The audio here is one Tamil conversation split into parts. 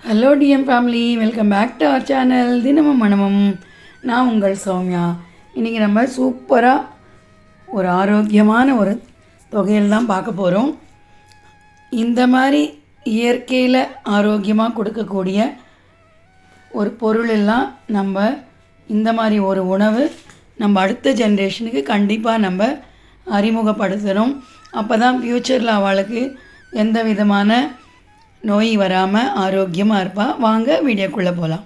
Hello TM family, welcome back to our channel தினமும் மனமும். நான் உங்கள் சௌமியா. இன்றைக்கி நம்ம சூப்பராக ஒரு ஆரோக்கியமான ஒரு தொகையில் தான் பார்க்க போகிறோம். இந்த மாதிரி இயற்கையில் ஆரோக்கியமாக கொடுக்கக்கூடிய ஒரு பொருள் எல்லாம் நம்ம இந்த மாதிரி ஒரு உணவு நம்ம அடுத்த ஜென்ரேஷனுக்கு கண்டிப்பாக நம்ம அறிமுகப்படுத்தணும். அப்போ தான் ஃப்யூச்சரில் அவளுக்கு எந்த விதமான நோய் வராமல் ஆரோக்கியமாக இருப்பாள். வாங்க வீடியோக்குள்ளே போகலாம்.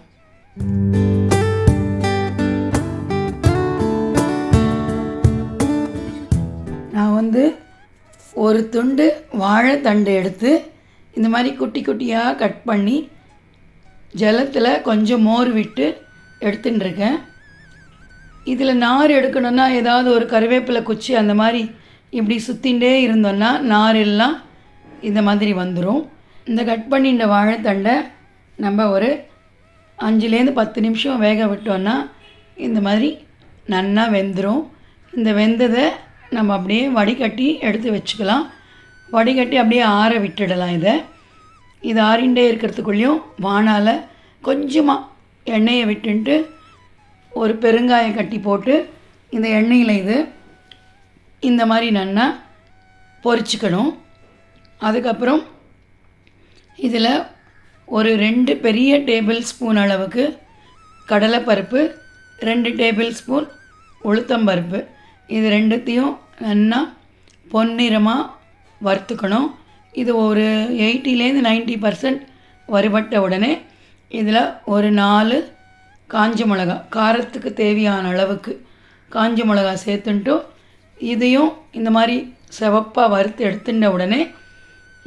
நான் ஒரு துண்டு வாழைத்தண்டு எடுத்து இந்த மாதிரி குட்டி குட்டியாக கட் பண்ணி ஜலத்தில் கொஞ்சம் மோர் விட்டு எடுத்துட்டுருக்கேன். இதில் நார் எடுக்கணுன்னா ஏதாவது ஒரு கருவேப்பிலை குச்சி அந்த மாதிரி இப்படி சுற்றிகிட்டே இருந்தோன்னா நார் எல்லாம் இந்த மாதிரி வந்துடும். இந்த கட் பண்ணிட்ட வாழைத்தண்டை நம்ம ஒரு 5-10 நிமிஷம் வேக விட்டோன்னா இந்த மாதிரி நன்னா வெந்துடும். இந்த வெந்ததை நம்ம அப்படியே வடிகட்டி எடுத்து வச்சுக்கலாம். வடிகட்டி அப்படியே ஆற விட்டுடலாம். இது ஆறிண்டே இருக்கிறதுக்குள்ளேயும் வானால் கொஞ்சமாக எண்ணெயை விட்டுன்ட்டு ஒரு பெருங்காயம் கட்டி போட்டு இந்த எண்ணெயில் இந்த மாதிரி நன்னா பொரிச்சுக்கணும். அதுக்கப்புறம் இதில் ஒரு 2 பெரிய டேபிள் ஸ்பூன் அளவுக்கு கடலைப்பருப்பு, 2 டேபிள் ஸ்பூன் உளுத்தம்பருப்பு, இது ரெண்டுத்தையும் நல்லா பொன்னிறமாக வறுத்துக்கணும். இது ஒரு 80-90% வறுபட்ட உடனே இதில் ஒரு 4 காஞ்ச மிளகா, காரத்துக்கு தேவையான அளவுக்கு காஞ்ச மிளகா சேர்த்துன்ட்டு இதையும் இந்த மாதிரி சிவப்பாக வறுத்து எடுத்துட்ட உடனே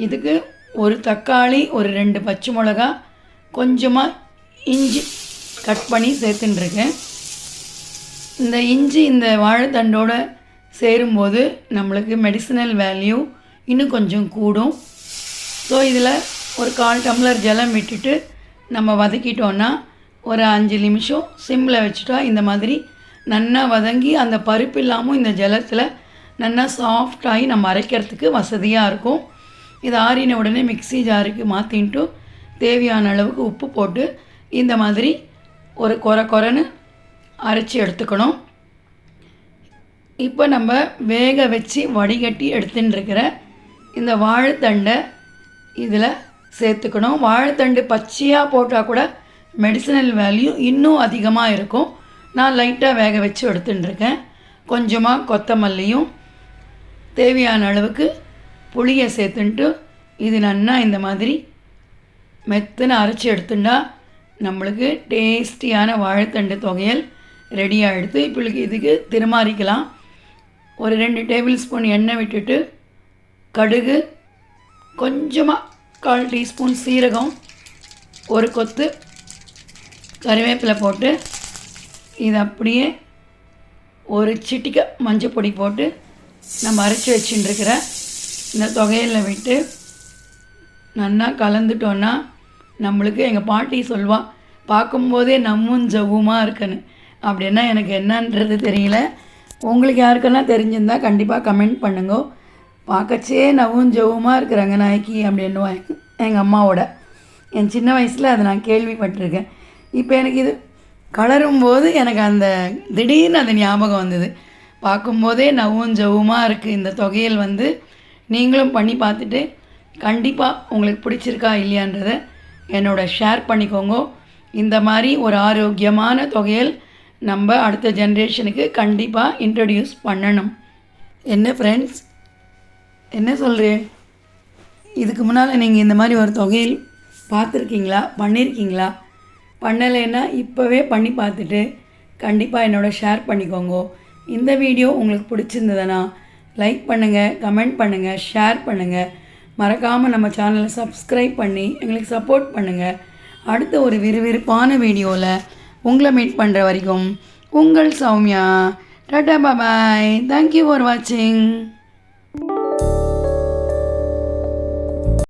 இதுக்கு ஒரு தக்காளி, ஒரு 2 பச்சை மிளகா, கொஞ்சமாக இஞ்சி கட் பண்ணி சேர்த்துட்டுருக்கேன். இந்த இஞ்சி இந்த வாழைத்தண்டோடு சேரும்போது நம்மளுக்கு மெடிசினல் வேல்யூ இன்னும் கொஞ்சம் கூடும். ஸோ இதில் ஒரு 1/4 டம்ளர் ஜலம் விட்டுட்டு நம்ம வதக்கிட்டோன்னா ஒரு 5 நிமிஷம் சிம்மில் வச்சுட்டா இந்த மாதிரி நன்னா வதங்கி அந்த பருப்பு இல்லாமல் இந்த ஜலத்தில் நன்னா சாஃப்டாகி நம்ம அரைக்கிறதுக்கு வசதியாக இருக்கும். இது ஆறின உடனே மிக்ஸி ஜாருக்கு மாற்றின்ட்டு தேவையான அளவுக்கு உப்பு போட்டு இந்த மாதிரி ஒரு கொரன்னு அரைச்சி எடுத்துக்கணும். இப்போ நம்ம வேக வச்சு வடிகட்டி எடுத்துட்டுருக்கிற இந்த வாழைத்தண்டை இதில் சேர்த்துக்கணும். வாழைத்தண்டு பச்சையாக போட்டால் கூட மெடிசினல் வேல்யூ இன்னும் அதிகமாக இருக்கும். நான் லைட்டாக வேக வச்சு எடுத்துட்டுருக்கேன். கொஞ்சமாக கொத்தமல்லியும் தேவையான அளவுக்கு புளியை சேர்த்துன்ட்டு இது நன்னா இந்த மாதிரி மெத்தனை அரைச்சி எடுத்துட்டா நம்மளுக்கு டேஸ்டியான வாழைத்தண்டு தொகையல் ரெடியாக எடுத்து இப்போ இதுக்கு திருமாறிக்கலாம். ஒரு 2 டேபிள் ஸ்பூன் எண்ணெய் விட்டுட்டு கடுகு, கொஞ்சமாக 1/4 டீஸ்பூன் சீரகம், ஒரு கொத்து கறிவேப்பிலை போட்டு இது அப்படியே ஒரு சிட்டிக்கை மஞ்சள் பொடி போட்டு நம்ம அரைச்சி வச்சுட்டுருக்கிற இந்த தொகையில் விட்டு நல்லா கலந்துட்டோன்னா நம்மளுக்கு எங்கள் பாட்டி சொல்வாள், பார்க்கும்போதே நம்மும் ஜவ்வுமாக இருக்குன்னு. அப்படின்னா எனக்கு என்னன்றது தெரியல. உங்களுக்கு யாருக்கெல்லாம் தெரிஞ்சிருந்தால் கண்டிப்பாக கமெண்ட் பண்ணுங்க. பார்க்கச்சே நவ்வும் ஜவ்வுமாக இருக்கிறாங்க நாய்க்கு அப்படின்னுவாங்க எங்கள் அம்மாவோட. என் சின்ன வயசில் அதை நான் கேள்விப்பட்டிருக்கேன். இப்போ எனக்கு இது கலரும்போது எனக்கு அந்த திடீர்னு அந்த ஞாபகம் வந்தது. பார்க்கும்போதே நவ்வும் ஜவ்வுமாக இருக்குது இந்த தொகையில். நீங்களும் பண்ணி பார்த்துட்டு கண்டிப்பாக உங்களுக்கு பிடிச்சிருக்கா இல்லையான்றதை என்னோட ஷேர் பண்ணிக்கோங்க. இந்த மாதிரி ஒரு ஆரோக்கியமான தொகையில் நம்ம அடுத்த ஜென்ரேஷனுக்கு கண்டிப்பாக இன்ட்ரடியூஸ் பண்ணணும். என்ன ஃப்ரெண்ட்ஸ், என்ன சொல்கிறேன்? இதுக்கு முன்னால் நீங்கள் இந்த மாதிரி ஒரு தொகையில் பார்த்துருக்கீங்களா, பண்ணியிருக்கீங்களா? பண்ணலைன்னா இப்போவே பண்ணி பார்த்துட்டு கண்டிப்பாக என்னோட ஷேர் பண்ணிக்கோங்க. இந்த வீடியோ உங்களுக்கு பிடிச்சிருந்ததுன்னா லைக் பண்ணுங்கள், கமெண்ட் பண்ணுங்கள், ஷேர் பண்ணுங்கள். மறக்காமல் நம்ம சேனலை சப்ஸ்கிரைப் பண்ணி எங்களுக்கு சப்போர்ட் பண்ணுங்கள். அடுத்த ஒரு விறுவிறுப்பான வீடியோவில் உங்களை மீட் பண்ணுற வரைக்கும் உங்கள் சௌமியா. டாடா பாய். தேங்க்யூ ஃபார் வாட்சிங்.